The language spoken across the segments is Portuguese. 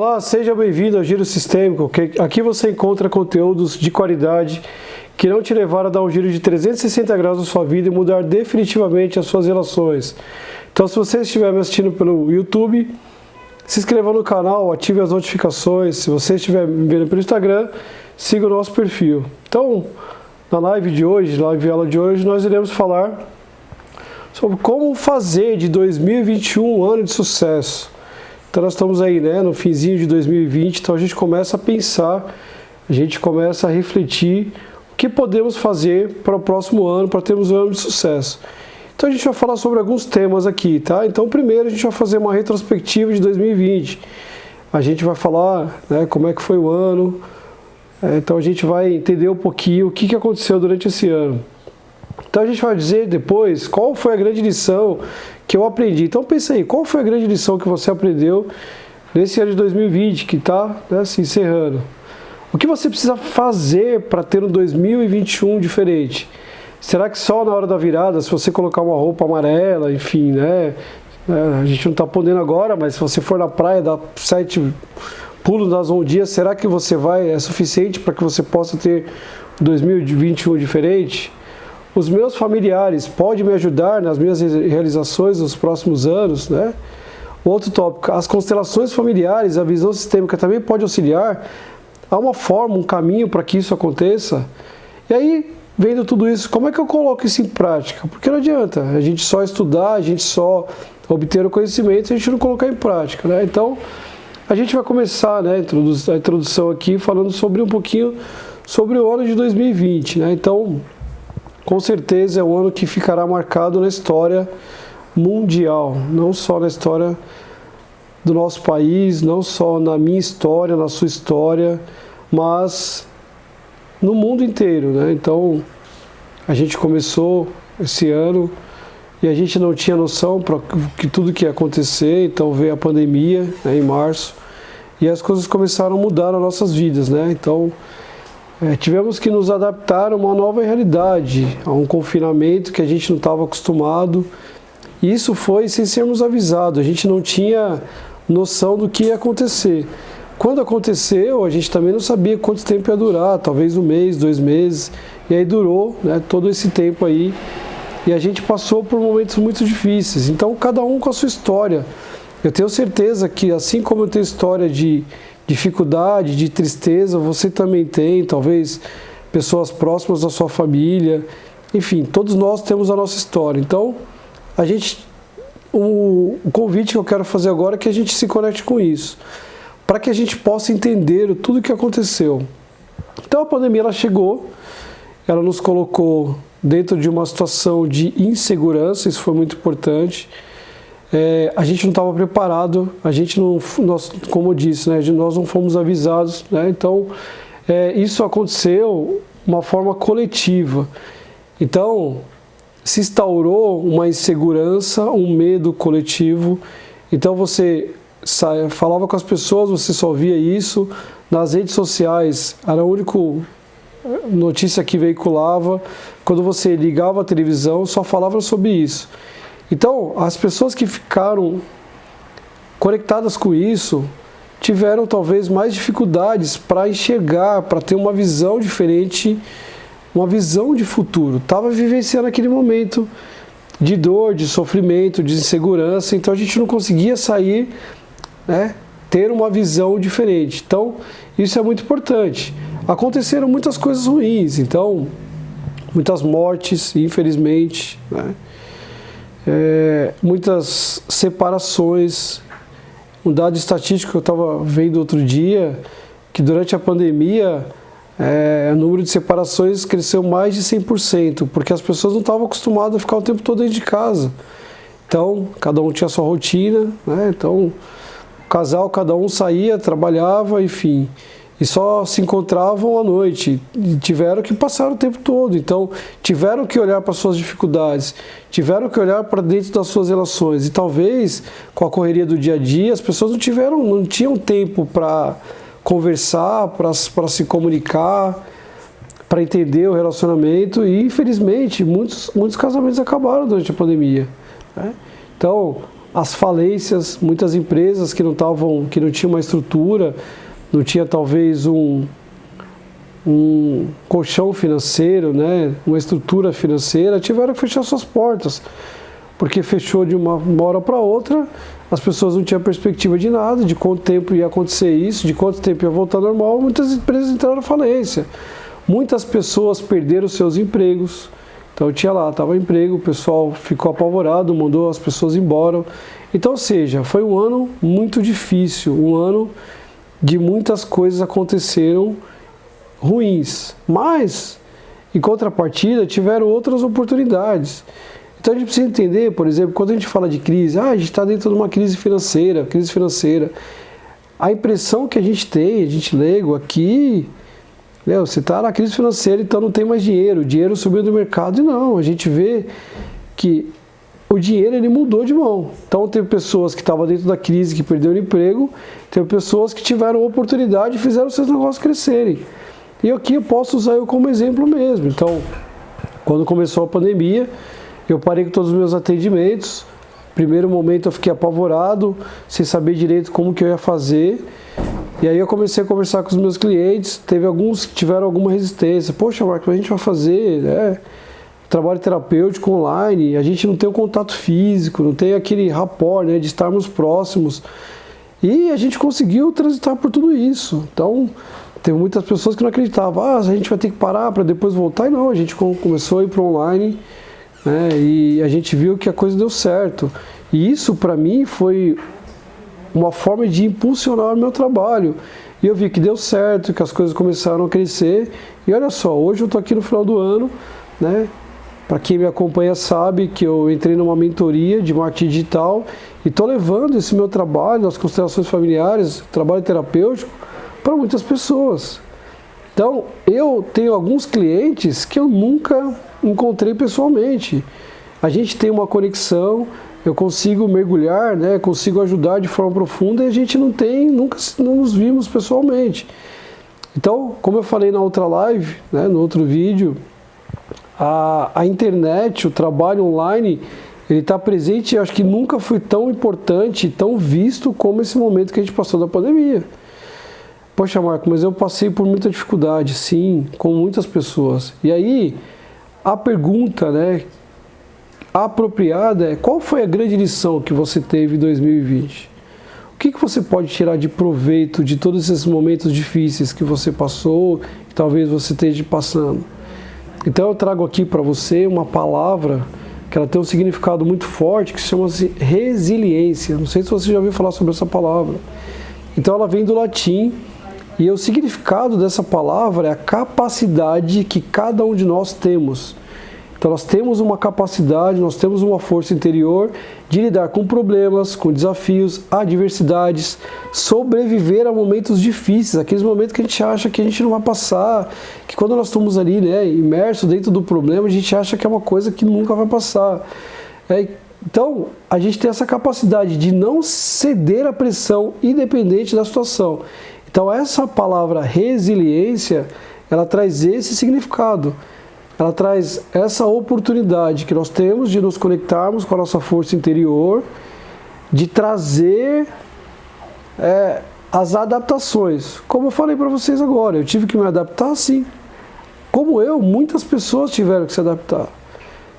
Olá, seja bem-vindo ao Giro Sistêmico, que aqui você encontra conteúdos de qualidade que irão te levar a dar um giro de 360 graus na sua vida e mudar definitivamente as suas relações. Então, se você estiver me assistindo pelo YouTube, se inscreva no canal, ative as notificações. Se você estiver me vendo pelo Instagram, siga o nosso perfil. Então, na live de hoje, aula de hoje, nós iremos falar sobre como fazer de 2021 um ano de sucesso. Então nós estamos aí, no finzinho de 2020, então a gente começa a pensar, a gente começa a refletir o que podemos fazer para o próximo ano, para termos um ano de sucesso. Então a gente vai falar sobre alguns temas aqui, tá? Então primeiro a gente vai fazer uma retrospectiva de 2020. A gente vai falar, como é que foi o ano, então a gente vai entender um pouquinho o que aconteceu durante esse ano. Então a gente vai dizer depois qual foi a grande lição que eu aprendi. Então pensa aí, qual foi a grande lição que você aprendeu nesse ano de 2020 que está se encerrando? O que você precisa fazer para ter um 2021 diferente? Será que só na hora da virada, se você colocar uma roupa amarela, enfim, a gente não está podendo agora, mas se você for na praia, dar 7 pulos nas ondinhas, será que é suficiente para que você possa ter 2021 diferente? Os meus familiares podem me ajudar nas minhas realizações nos próximos anos, Outro tópico, as constelações familiares, a visão sistêmica também pode auxiliar. Há uma forma, um caminho para que isso aconteça. E aí, vendo tudo isso, como é que eu coloco isso em prática? Porque não adianta a gente só estudar, a gente só obter o conhecimento se a gente não colocar em prática, Então, a gente vai começar, a introdução aqui falando sobre um pouquinho sobre o ano de 2020, Então, com certeza é um ano que ficará marcado na história mundial, não só na história do nosso país, não só na minha história, na sua história, mas no mundo inteiro, Então, a gente começou esse ano e a gente não tinha noção para que tudo que ia acontecer, então veio a pandemia, em março, e as coisas começaram a mudar nas nossas vidas, Então, tivemos que nos adaptar a uma nova realidade, a um confinamento que a gente não estava acostumado. E isso foi sem sermos avisados, a gente não tinha noção do que ia acontecer. Quando aconteceu, a gente também não sabia quanto tempo ia durar, talvez 1 mês, 2 meses, e aí durou todo esse tempo aí. E a gente passou por momentos muito difíceis, então cada um com a sua história. Eu tenho certeza que assim como eu tenho história de dificuldade, de tristeza, você também tem, talvez pessoas próximas da sua família, enfim, todos nós temos a nossa história. Então, o convite que eu quero fazer agora é que a gente se conecte com isso, para que a gente possa entender tudo o que aconteceu. Então, a pandemia ela chegou, ela nos colocou dentro de uma situação de insegurança, isso foi muito importante. A gente não estava preparado, como eu disse, nós não fomos avisados, Então, isso aconteceu de uma forma coletiva. Então, se instaurou uma insegurança, um medo coletivo. Então, você falava com as pessoas, você só via isso. Nas redes sociais, era a única notícia que veiculava. Quando você ligava a televisão, só falava sobre isso. Então, as pessoas que ficaram conectadas com isso tiveram talvez mais dificuldades para enxergar, para ter uma visão diferente, uma visão de futuro. Estava vivenciando aquele momento de dor, de sofrimento, de insegurança, então a gente não conseguia sair, ter uma visão diferente. Então, isso é muito importante. Aconteceram muitas coisas ruins, então, muitas mortes, infelizmente, muitas separações. Um dado estatístico que eu estava vendo outro dia, que durante a pandemia o número de separações cresceu mais de 100%, porque as pessoas não estavam acostumadas a ficar o tempo todo dentro de casa. Então, cada um tinha a sua rotina, Então, o casal, cada um saía, trabalhava, enfim, e só se encontravam à noite, e tiveram que passar o tempo todo, então tiveram que olhar para suas dificuldades, tiveram que olhar para dentro das suas relações, e talvez com a correria do dia a dia, as pessoas não tinham tempo para conversar, para se comunicar, para entender o relacionamento, e infelizmente muitos casamentos acabaram durante a pandemia, Então, as falências, muitas empresas que não tinham uma estrutura, não tinha talvez um colchão financeiro, né, uma estrutura financeira, tiveram que fechar suas portas, porque fechou de uma hora para outra, as pessoas não tinham perspectiva de nada, de quanto tempo ia acontecer isso, de quanto tempo ia voltar ao normal, muitas empresas entraram em falência, muitas pessoas perderam seus empregos. Então tinha lá, estava emprego, o pessoal ficou apavorado, mandou as pessoas embora. Então, ou seja, foi um ano muito difícil, um ano de muitas coisas aconteceram ruins, mas em contrapartida tiveram outras oportunidades. Então a gente precisa entender, por exemplo, quando a gente fala de crise, a gente está dentro de uma crise financeira, a impressão que a gente tem, a gente leigo aqui, você está na crise financeira, então não tem mais dinheiro, o dinheiro subiu do mercado, e não, a gente vê que o dinheiro ele mudou de mão. Então tem pessoas que estavam dentro da crise, que perderam o emprego, tem pessoas que tiveram oportunidade e fizeram seus negócios crescerem. E aqui eu posso usar eu como exemplo mesmo. Então, quando começou a pandemia, eu parei com todos os meus atendimentos. Primeiro momento eu fiquei apavorado, sem saber direito como que eu ia fazer. E aí eu comecei a conversar com os meus clientes, teve alguns que tiveram alguma resistência. Poxa, Marcos, a gente vai fazer trabalho terapêutico online, a gente não tem o contato físico, não tem aquele rapport, de estarmos próximos. E a gente conseguiu transitar por tudo isso. Então, teve muitas pessoas que não acreditavam, a gente vai ter que parar para depois voltar. E não, a gente começou a ir para online, e a gente viu que a coisa deu certo. E isso, para mim, foi uma forma de impulsionar o meu trabalho. E eu vi que deu certo, que as coisas começaram a crescer. E olha só, hoje eu estou aqui no final do ano, Para quem me acompanha sabe que eu entrei numa mentoria de marketing digital e estou levando esse meu trabalho, as constelações familiares, trabalho terapêutico, para muitas pessoas. Então, eu tenho alguns clientes que eu nunca encontrei pessoalmente. A gente tem uma conexão, eu consigo mergulhar, consigo ajudar de forma profunda, e a gente nunca nos vimos pessoalmente. Então, como eu falei na outra live, no outro vídeo, a internet, o trabalho online, ele está presente, e acho que nunca foi tão importante, tão visto como esse momento que a gente passou da pandemia. Poxa, Marco, mas eu passei por muita dificuldade, sim, com muitas pessoas. E aí, a pergunta, apropriada é: qual foi a grande lição que você teve em 2020? O que você pode tirar de proveito de todos esses momentos difíceis que você passou, que talvez você esteja passando? Então eu trago aqui para você uma palavra que ela tem um significado muito forte, que chama-se resiliência. Não sei se você já ouviu falar sobre essa palavra. Então ela vem do latim, e o significado dessa palavra é a capacidade que cada um de nós temos. Então nós temos uma capacidade, nós temos uma força interior de lidar com problemas, com desafios, adversidades, sobreviver a momentos difíceis, aqueles momentos que a gente acha que a gente não vai passar, que quando nós estamos ali, imersos dentro do problema, a gente acha que é uma coisa que nunca vai passar. Então, a gente tem essa capacidade de não ceder à pressão, independente da situação. Então, essa palavra resiliência, ela traz esse significado. Ela traz essa oportunidade que nós temos de nos conectarmos com a nossa força interior, de trazer as adaptações. Como eu falei para vocês agora, eu tive que me adaptar, sim. Como muitas pessoas tiveram que se adaptar.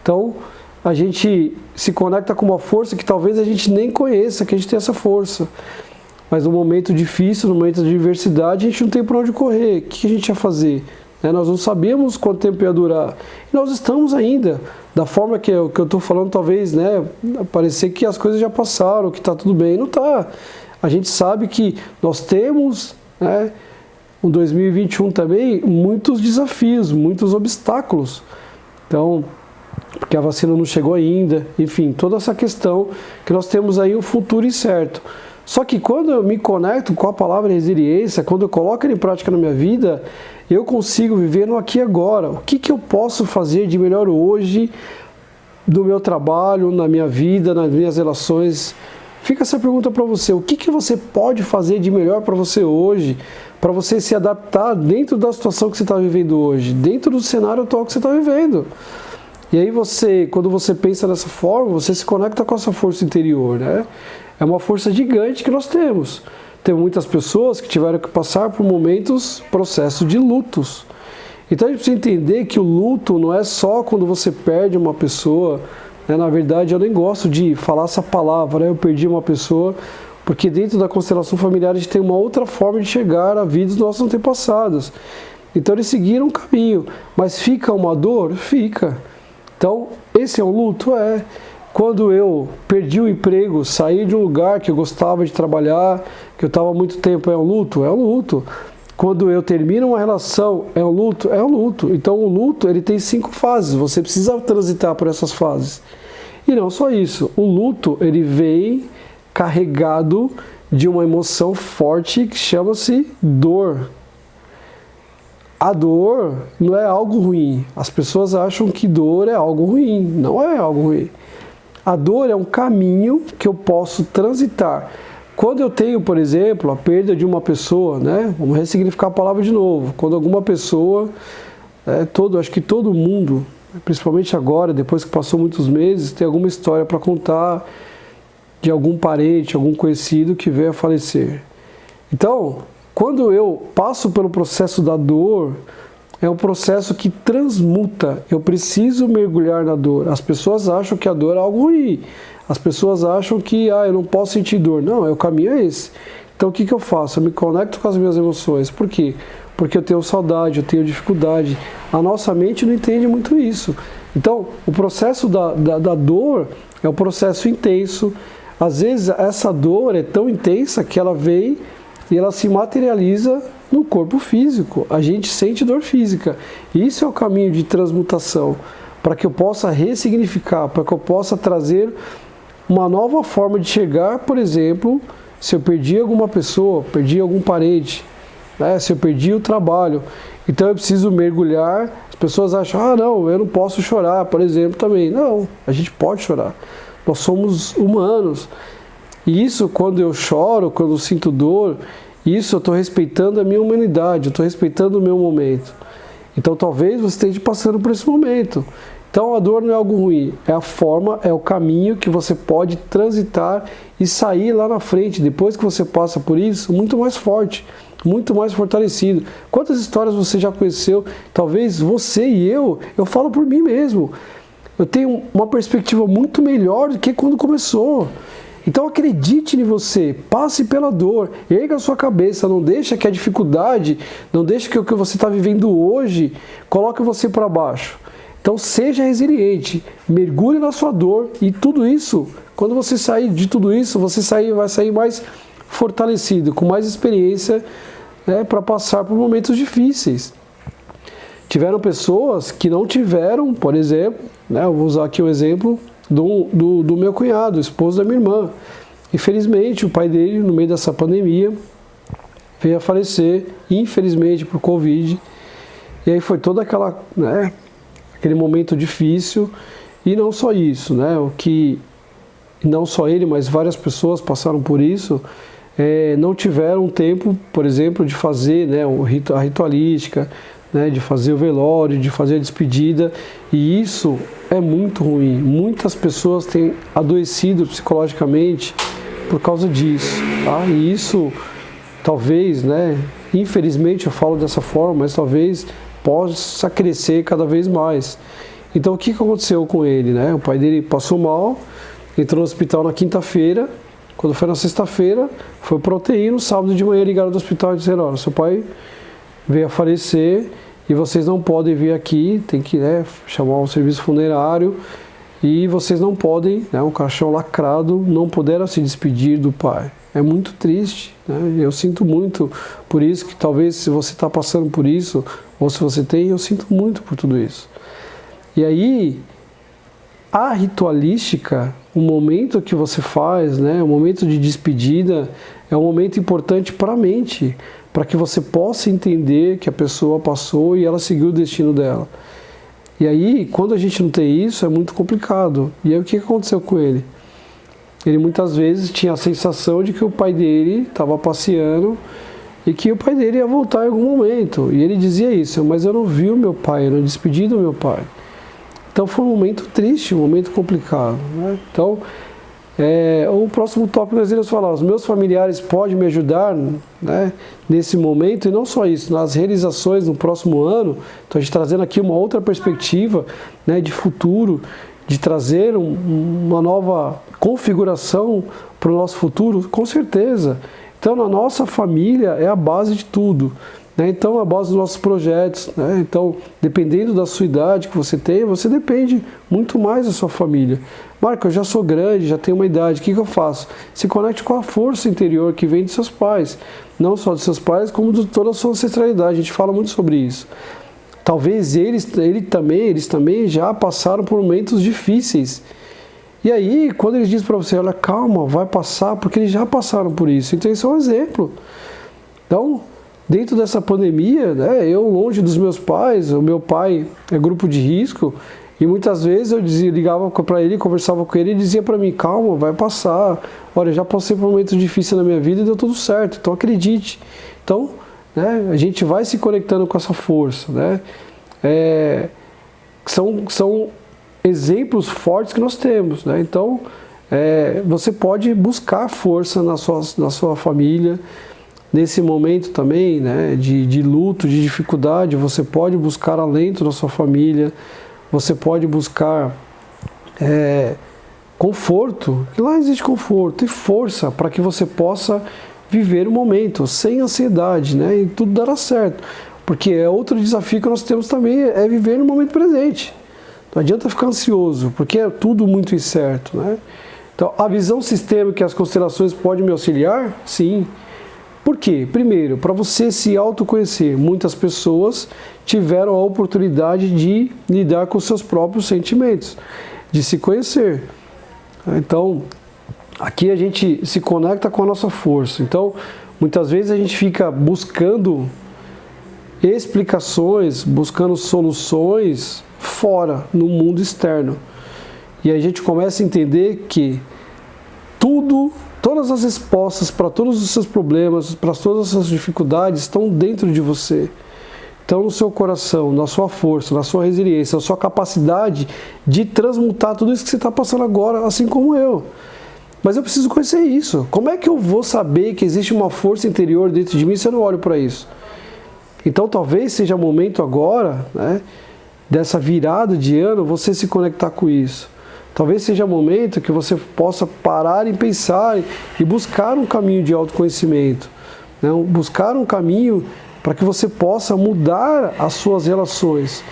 Então, a gente se conecta com uma força que talvez a gente nem conheça, que a gente tem essa força. Mas no momento difícil, no momento de adversidade, a gente não tem para onde correr. O que a gente ia fazer? Nós não sabíamos quanto tempo ia durar. E nós estamos ainda, da forma que eu estou falando, talvez, parecer que as coisas já passaram, que está tudo bem. Não está. A gente sabe que nós temos, um 2021 também, muitos desafios, muitos obstáculos. Então, porque a vacina não chegou ainda, enfim, toda essa questão que nós temos aí um futuro incerto. Só que quando eu me conecto com a palavra resiliência, quando eu coloco ela em prática na minha vida, eu consigo viver no aqui e agora. O que eu posso fazer de melhor hoje, no meu trabalho, na minha vida, nas minhas relações? Fica essa pergunta para você. O que você pode fazer de melhor para você hoje, para você se adaptar dentro da situação que você está vivendo hoje, dentro do cenário atual que você está vivendo? E aí quando você pensa dessa forma, você se conecta com essa força interior, né? É uma força gigante que nós temos. Tem muitas pessoas que tiveram que passar por processos de lutos. Então a gente precisa entender que o luto não é só quando você perde uma pessoa, né? Na verdade, eu nem gosto de falar essa palavra, né? Eu perdi uma pessoa, porque dentro da constelação familiar a gente tem uma outra forma de chegar à vida dos nossos antepassados. Então eles seguiram um caminho, mas fica uma dor? Fica. Então, esse é um luto? É. Quando eu perdi o emprego, saí de um lugar que eu gostava de trabalhar, que eu estava há muito tempo, é um luto? É um luto. Quando eu termino uma relação, é um luto? É um luto. Então, o luto, ele tem 5 fases, você precisa transitar por essas fases. E não só isso, o luto, ele vem carregado de uma emoção forte que chama-se dor. A dor não é algo ruim. As pessoas acham que dor é algo ruim. Não é algo ruim. A dor é um caminho que eu posso transitar. Quando eu tenho, por exemplo, a perda de uma pessoa, né? Vamos ressignificar a palavra de novo. Quando alguma pessoa, acho que todo mundo, principalmente agora, depois que passou muitos meses, tem alguma história para contar de algum parente, algum conhecido que veio a falecer. Então, quando eu passo pelo processo da dor, é um processo que transmuta. Eu preciso mergulhar na dor. As pessoas acham que a dor é algo ruim. As pessoas acham que eu não posso sentir dor. Não, o caminho é esse. Então o que eu faço? Eu me conecto com as minhas emoções. Por quê? Porque eu tenho saudade, eu tenho dificuldade. A nossa mente não entende muito isso. Então, o processo da dor é um processo intenso. Às vezes, essa dor é tão intensa que ela vem e ela se materializa no corpo físico. A gente sente dor física. Isso é o caminho de transmutação, para que eu possa ressignificar, para que eu possa trazer uma nova forma de chegar, por exemplo, se eu perdi alguma pessoa, perdi algum parente, né? Se eu perdi o trabalho, então eu preciso mergulhar. As pessoas acham, não, eu não posso chorar, por exemplo, também. Não, a gente pode chorar. Nós somos humanos. E isso, quando eu choro, quando eu sinto dor, isso eu estou respeitando a minha humanidade, eu estou respeitando o meu momento. Então talvez você esteja passando por esse momento. Então a dor não é algo ruim, é a forma, é o caminho que você pode transitar e sair lá na frente, depois que você passa por isso, muito mais forte, muito mais fortalecido. Quantas histórias você já conheceu? Talvez você e eu falo por mim mesmo. Eu tenho uma perspectiva muito melhor do que quando começou. Então acredite em você, passe pela dor, erga a sua cabeça, não deixa que a dificuldade, não deixa que o que você está vivendo hoje coloque você para baixo. Então seja resiliente, mergulhe na sua dor e tudo isso, quando você sair de tudo isso, vai sair mais fortalecido, com mais experiência, né, para passar por momentos difíceis. Tiveram pessoas que não tiveram, por exemplo, né, eu vou usar aqui o exemplo do meu cunhado, esposo da minha irmã. Infelizmente, o pai dele, no meio dessa pandemia, veio a falecer, infelizmente, por Covid. E aí foi toda aquele momento difícil. E não só isso, né? Não só ele, mas várias pessoas passaram por isso. Não tiveram tempo, por exemplo, de fazer, né, a ritualística, né, de fazer o velório, de fazer a despedida, e isso é muito ruim. Muitas pessoas têm adoecido psicologicamente por causa disso, tá? E isso talvez, né, infelizmente eu falo dessa forma, mas talvez possa crescer cada vez mais. Então o que aconteceu com ele, né? O pai dele passou mal, entrou no hospital na quinta-feira, quando foi na sexta-feira, foi para UTI, no sábado de manhã ligaram do hospital e disseram, olha, seu pai veio a falecer e vocês não podem vir aqui, tem que, né, chamar um serviço funerário e vocês não podem, né, um caixão lacrado, não puderam se despedir do pai. É muito triste, né? Eu sinto muito por isso, que talvez se você está passando por isso, ou se você tem, eu sinto muito por tudo isso. E aí, a ritualística, o momento que você faz, né, o momento de despedida, é um momento importante para a mente, para que você possa entender que a pessoa passou e ela seguiu o destino dela. E aí, quando a gente não tem isso, é muito complicado. E aí, o que aconteceu com ele? Ele muitas vezes tinha a sensação de que o pai dele estava passeando e que o pai dele ia voltar em algum momento. E ele dizia isso, mas eu não vi o meu pai, eu não despedi do meu pai. Então foi um momento triste, um momento complicado, né? Então, o próximo tópico nós iremos falar, os meus familiares podem me ajudar, né, nesse momento, e não só isso, nas realizações no próximo ano. Então a gente trazendo aqui uma outra perspectiva, né, de futuro, de trazer uma nova configuração para o nosso futuro, com certeza. Então, na nossa família é a base de tudo, né? Então, a base dos nossos projetos, né? Então, dependendo da sua idade que você tem, você depende muito mais da sua família. Marco, eu já sou grande, já tenho uma idade, o que eu faço? Se conecte com a força interior que vem de seus pais, não só de seus pais, como de toda a sua ancestralidade. A gente fala muito sobre isso. Talvez eles também já passaram por momentos difíceis. E aí, quando eles dizem para você, olha, calma, vai passar, porque eles já passaram por isso. Então, isso é um exemplo. Então, dentro dessa pandemia, né, eu longe dos meus pais, o meu pai é grupo de risco, e muitas vezes eu ligava para ele, conversava com ele e dizia para mim, calma, vai passar. Olha, já passei por momentos difíceis na minha vida e deu tudo certo, então acredite. Então, né, a gente vai se conectando com essa força, né? São exemplos fortes que nós temos, né? Então, você pode buscar força na sua família. Nesse momento também, né, de luto, de dificuldade, você pode buscar alento na sua família, você pode buscar conforto, que lá existe conforto e força para que você possa viver o momento sem ansiedade, né, e tudo dará certo. Porque outro desafio que nós temos também é viver no momento presente. Não adianta ficar ansioso, porque é tudo muito incerto, né? Então, a visão sistêmica e as constelações podem me auxiliar? Sim. Por quê? Primeiro, para você se autoconhecer. Muitas pessoas tiveram a oportunidade de lidar com seus próprios sentimentos, de se conhecer. Então, aqui a gente se conecta com a nossa força. Então, muitas vezes a gente fica buscando explicações, buscando soluções fora, no mundo externo. E aí a gente começa a entender que todas as respostas para todos os seus problemas, para todas as suas dificuldades estão dentro de você. Estão no seu coração, na sua força, na sua resiliência, na sua capacidade de transmutar tudo isso que você está passando agora, assim como eu. Mas eu preciso conhecer isso. Como é que eu vou saber que existe uma força interior dentro de mim se eu não olho para isso? Então talvez seja o momento agora, né, dessa virada de ano, você se conectar com isso. Talvez seja o momento que você possa parar e pensar e buscar um caminho de autoconhecimento, né? Buscar um caminho para que você possa mudar as suas relações,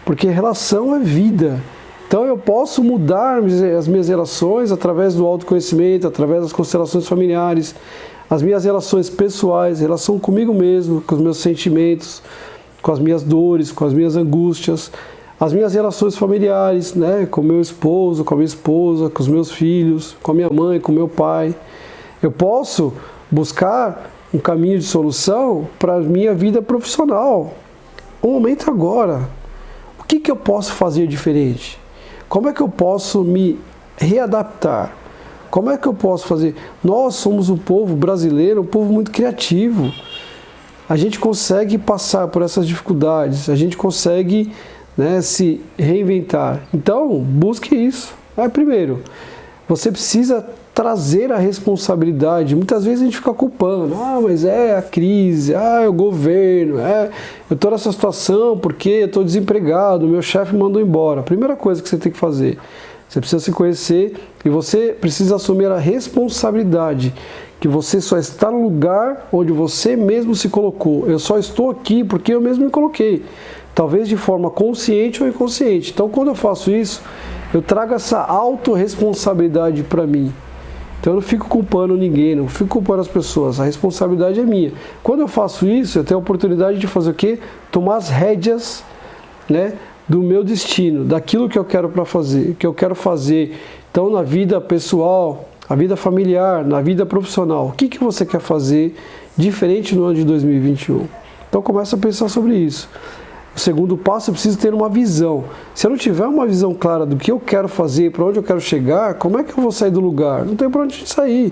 porque relação é vida. Então eu posso mudar as minhas relações através do autoconhecimento, através das constelações familiares, as minhas relações pessoais, relação comigo mesmo, com os meus sentimentos, com as minhas dores, com as minhas angústias, as minhas relações familiares, né, com meu esposo, com a minha esposa, com os meus filhos, com a minha mãe, com o meu pai. Eu posso buscar um caminho de solução para a minha vida profissional. O momento agora. O que eu posso fazer diferente? Como é que eu posso me readaptar? Como é que eu posso fazer? Nós somos um povo brasileiro, um povo muito criativo. A gente consegue passar por essas dificuldades, a gente consegue, né, se reinventar. Então, busque isso. Primeiro, você precisa trazer a responsabilidade. Muitas vezes a gente fica culpando. Mas é a crise, é o governo, eu estou nessa situação porque eu estou desempregado, meu chefe me mandou embora. A primeira coisa que você tem que fazer, você precisa se conhecer e você precisa assumir a responsabilidade que você só está no lugar onde você mesmo se colocou. Eu só estou aqui porque eu mesmo me coloquei. Talvez de forma consciente ou inconsciente. Então, quando eu faço isso, eu trago essa autorresponsabilidade para mim. Então, eu não fico culpando ninguém, não fico culpando as pessoas. A responsabilidade é minha. Quando eu faço isso, eu tenho a oportunidade de fazer o quê? Tomar as rédeas, né, do meu destino, daquilo que eu quero que eu quero fazer. Então, na vida pessoal, na vida familiar, na vida profissional, o que você quer fazer diferente no ano de 2021? Então, começa a pensar sobre isso. O segundo passo, eu preciso ter uma visão. Se eu não tiver uma visão clara do que eu quero fazer, para onde eu quero chegar, como é que eu vou sair do lugar? Não tem para onde sair.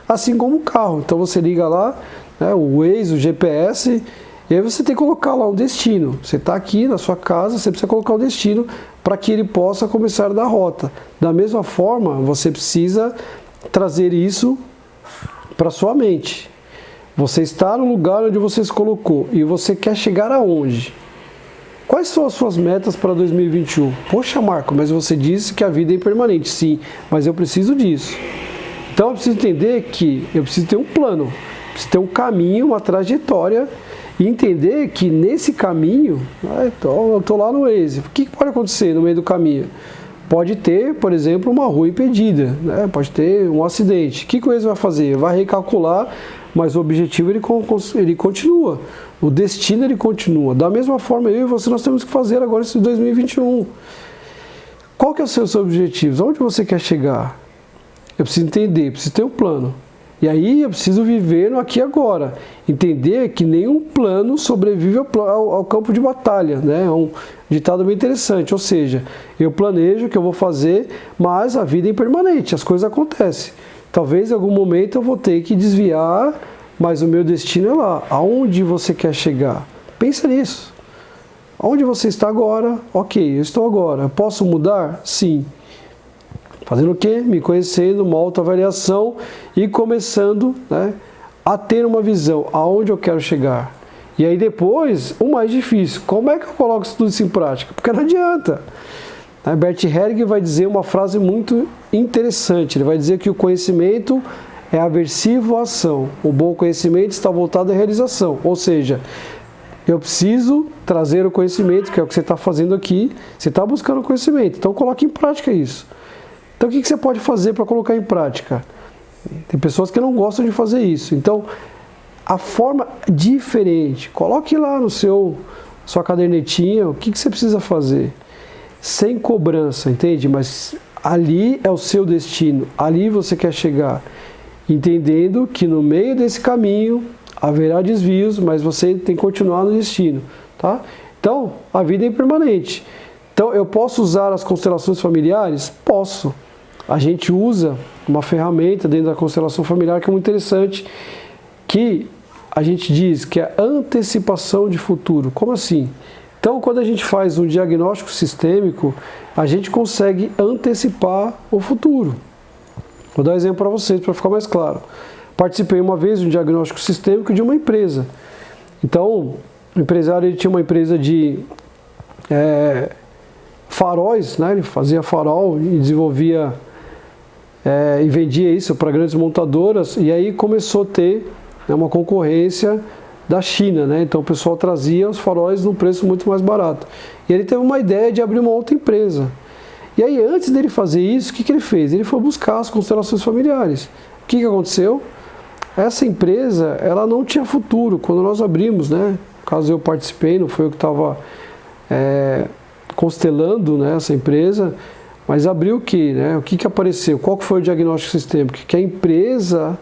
Assim como o carro. Então você liga lá, né, o Waze, o GPS, E aí você tem que colocar lá um destino. Você está aqui na sua casa, você precisa colocar um destino para que ele possa começar a dar rota. Da mesma forma, você precisa trazer isso para sua mente. Você está no lugar onde você se colocou e você quer chegar aonde? Quais são as suas metas para 2021? Poxa, Marco, mas você disse que a vida é impermanente. Sim, mas eu preciso disso. Então eu preciso entender que eu preciso ter um plano, preciso ter um caminho, uma trajetória e entender que nesse caminho, eu estou lá no Waze, o que pode acontecer no meio do caminho? Pode ter, por exemplo, uma rua impedida, né? Pode ter um acidente. O que o Waze vai fazer? Vai recalcular, mas o objetivo ele continua. O destino ele continua. Da mesma forma, eu e você nós temos que fazer agora esse 2021. Qual que é o seus objetivos? Aonde você quer chegar? Eu preciso entender, preciso ter um plano. E aí eu preciso viver no aqui e agora. Entender que nenhum plano sobrevive ao campo de batalha, né? É um ditado bem interessante. Ou seja, eu planejo o que eu vou fazer, mas a vida é impermanente, as coisas acontecem. Talvez em algum momento eu vou ter que desviar, mas o meu destino é lá. Aonde você quer chegar? Pensa nisso. Onde você está agora? Ok, eu estou agora. Posso mudar? Sim. Fazendo o quê? Me conhecendo, uma autoavaliação e começando, né, a ter uma visão. Aonde eu quero chegar? E aí depois, o mais difícil. Como é que eu coloco tudo isso em prática? Porque não adianta. Bert Hellinger vai dizer uma frase muito interessante. Ele vai dizer que o conhecimento é aversivo à ação. O bom conhecimento está voltado à realização. Ou seja, eu preciso trazer o conhecimento, que é o que você está fazendo aqui. Você está buscando conhecimento, então coloque em prática isso. Então o que você pode fazer para colocar em prática? Tem pessoas que não gostam de fazer isso. Então, a forma diferente. Coloque lá no sua cadernetinha o que você precisa fazer. Sem cobrança, entende? Mas ali é o seu destino. Ali você quer chegar. Entendendo que no meio desse caminho haverá desvios, mas você tem que continuar no destino, tá? Então, a vida é impermanente. Então, eu posso usar as constelações familiares? Posso. A gente usa uma ferramenta dentro da constelação familiar que é muito interessante, que a gente diz que é antecipação de futuro. Como assim? Então, quando a gente faz um diagnóstico sistêmico, a gente consegue antecipar o futuro. Vou dar um exemplo para vocês, para ficar mais claro. Participei uma vez de um diagnóstico sistêmico de uma empresa. Então, o empresário ele tinha uma empresa de faróis, né? Ele fazia farol e desenvolvia e vendia isso para grandes montadoras, e aí começou a ter, né, uma concorrência da China, né? Então o pessoal trazia os faróis num preço muito mais barato. E ele teve uma ideia de abrir uma outra empresa. E aí, antes dele fazer isso, o que ele fez? Ele foi buscar as constelações familiares. O que aconteceu? Essa empresa, ela não tinha futuro. Quando nós abrimos, né? No caso eu participei, não foi eu que estava constelando, né, essa empresa, mas abriu o que, né? O que apareceu? Qual que foi o diagnóstico sistêmico? Que a empresa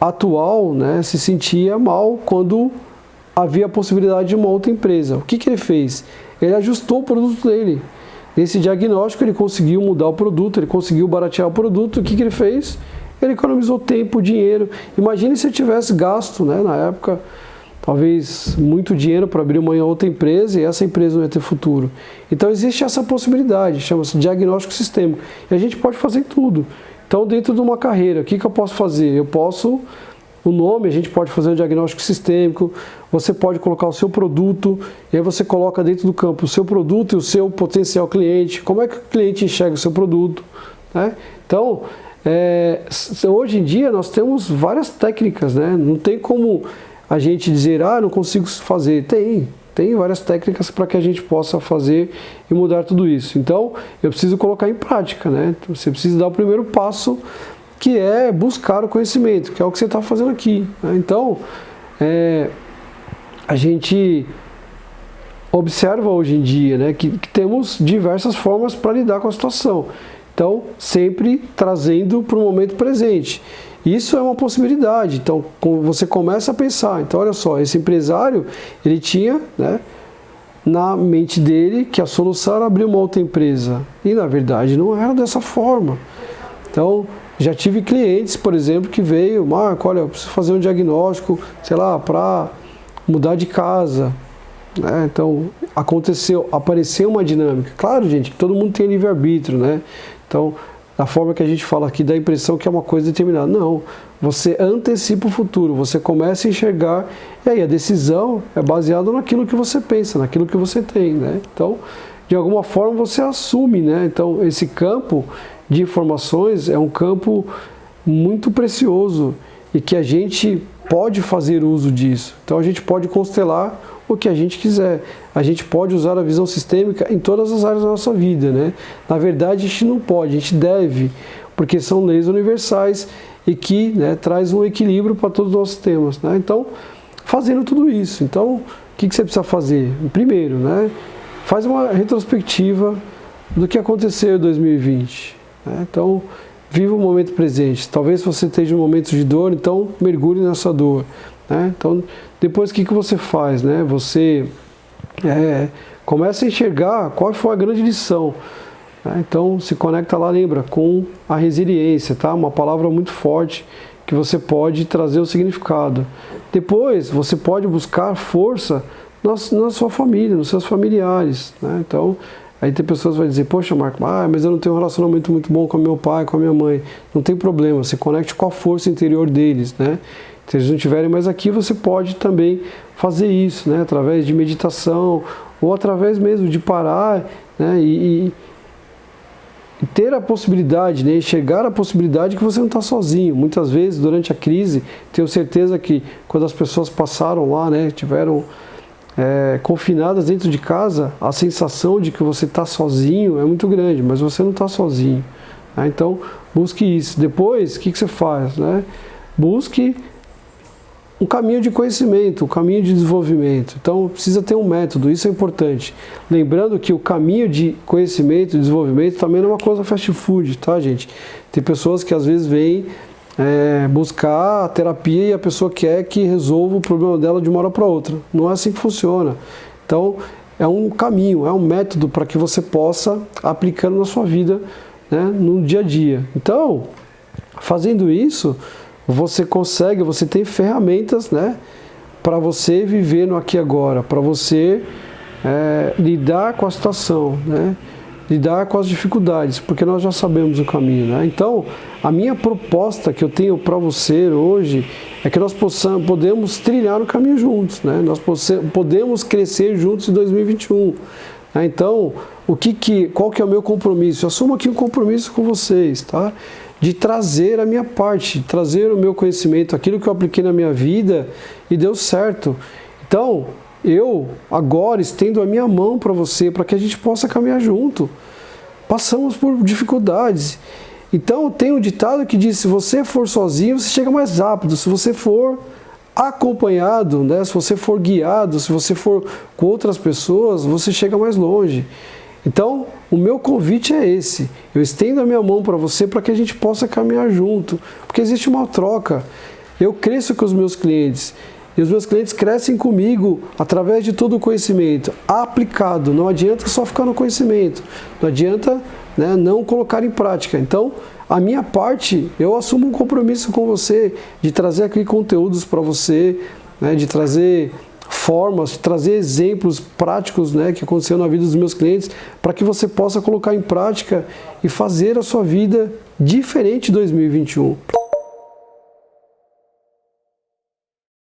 atual, né, se sentia mal quando havia a possibilidade de uma outra empresa. O que ele fez? Ele ajustou o produto dele. Nesse diagnóstico ele conseguiu mudar o produto, ele conseguiu baratear o produto. O que ele fez? Ele economizou tempo, dinheiro. Imagine se ele tivesse gasto, né, na época, talvez muito dinheiro para abrir uma outra empresa e essa empresa não ia ter futuro. Então existe essa possibilidade, chama-se diagnóstico sistêmico. E a gente pode fazer tudo. Então, dentro de uma carreira, o que eu posso fazer? Eu posso, o nome, a gente pode fazer um diagnóstico sistêmico, você pode colocar o seu produto, e aí você coloca dentro do campo o seu produto e o seu potencial cliente, como é que o cliente enxerga o seu produto, né? Então, hoje em dia nós temos várias técnicas, né? Não tem como a gente dizer, não consigo fazer. Tem várias técnicas para que a gente possa fazer e mudar tudo isso. Então, eu preciso colocar em prática, né? Você precisa dar o primeiro passo, que é buscar o conhecimento, que é o que você está fazendo aqui, né? Então, a gente observa hoje em dia, né, que temos diversas formas para lidar com a situação. Então, sempre trazendo para o momento presente. Isso é uma possibilidade. Então, você começa a pensar. Então, olha só, esse empresário, ele tinha, né, na mente dele que a solução era abrir uma outra empresa. E, na verdade, não era dessa forma. Então, já tive clientes, por exemplo, que veio, Marco, olha, eu preciso fazer um diagnóstico, sei lá, para mudar de casa, né? Então, apareceu uma dinâmica. Claro, gente, que todo mundo tem livre-arbítrio, né? Então, da forma que a gente fala aqui, dá a impressão que é uma coisa determinada. Não, você antecipa o futuro, você começa a enxergar, e aí a decisão é baseada naquilo que você pensa, naquilo que você tem, né? Então, de alguma forma você assume, né? Então, esse campo de informações é um campo muito precioso e que a gente pode fazer uso disso. Então, a gente pode constelar o que a gente quiser. A gente pode usar a visão sistêmica em todas as áreas da nossa vida, né? Na verdade, a gente não pode, a gente deve, porque são leis universais e que, né, traz um equilíbrio para todos os nossos temas, né? Então, fazendo tudo isso, então, o que você precisa fazer? Primeiro, né, faz uma retrospectiva do que aconteceu em 2020, né? Então, viva o momento presente. Talvez você esteja em um momento de dor, então mergulhe nessa dor, né? Então, depois o que você faz, né? Você começa a enxergar qual foi a grande lição, né? Então, se conecta lá, lembra, com a resiliência, tá? Uma palavra muito forte que você pode trazer o significado. Depois, você pode buscar força na sua família, nos seus familiares, né? Então, aí tem pessoas que vão dizer, poxa, Marco, mas eu não tenho um relacionamento muito bom com meu pai, com a minha mãe. Não tem problema, você conecte com a força interior deles, né? Se eles não estiverem mais aqui, você pode também fazer isso, né? Através de meditação, ou através mesmo de parar, né? E ter a possibilidade, né? Enxergar a possibilidade que você não está sozinho. Muitas vezes, durante a crise, tenho certeza que quando as pessoas passaram lá, né? Tiveram confinadas dentro de casa, a sensação de que você está sozinho é muito grande, mas você não está sozinho, né? Então, busque isso. Depois, o que você faz, né? Busque um caminho de conhecimento, um caminho de desenvolvimento. Então, precisa ter um método, isso é importante. Lembrando que o caminho de conhecimento e desenvolvimento também não é uma coisa fast food, tá, gente? Tem pessoas que às vezes vêm buscar a terapia e a pessoa quer que resolva o problema dela de uma hora para outra. Não é assim que funciona. Então, é um caminho, é um método para que você possa aplicando na sua vida, né, no dia a dia. Então, fazendo isso, você consegue, você tem ferramentas, né, para você viver no aqui e agora, para você lidar com a situação, né, lidar com as dificuldades, porque nós já sabemos o caminho, né? Então, a minha proposta que eu tenho para você hoje é que nós podemos trilhar o caminho juntos, né? Nós podemos crescer juntos em 2021. Né? Então, qual que é o meu compromisso? Eu assumo aqui um compromisso com vocês, tá? De trazer a minha parte, trazer o meu conhecimento, aquilo que eu apliquei na minha vida e deu certo. Então, eu agora estendo a minha mão para você, para que a gente possa caminhar junto. Passamos por dificuldades. Então, tem um ditado que diz, se você for sozinho, você chega mais rápido. Se você for acompanhado, né? Se você for guiado, se você for com outras pessoas, você chega mais longe. Então, o meu convite é esse. Eu estendo a minha mão para você para que a gente possa caminhar junto. Porque existe uma troca. Eu cresço com os meus clientes. E os meus clientes crescem comigo através de todo o conhecimento aplicado. Não adianta só ficar no conhecimento. Não adianta, né, não colocar em prática. Então, a minha parte, eu assumo um compromisso com você de trazer aqui conteúdos para você, né, de trazer formas, de trazer exemplos práticos, né, que aconteceram na vida dos meus clientes, para que você possa colocar em prática e fazer a sua vida diferente em 2021.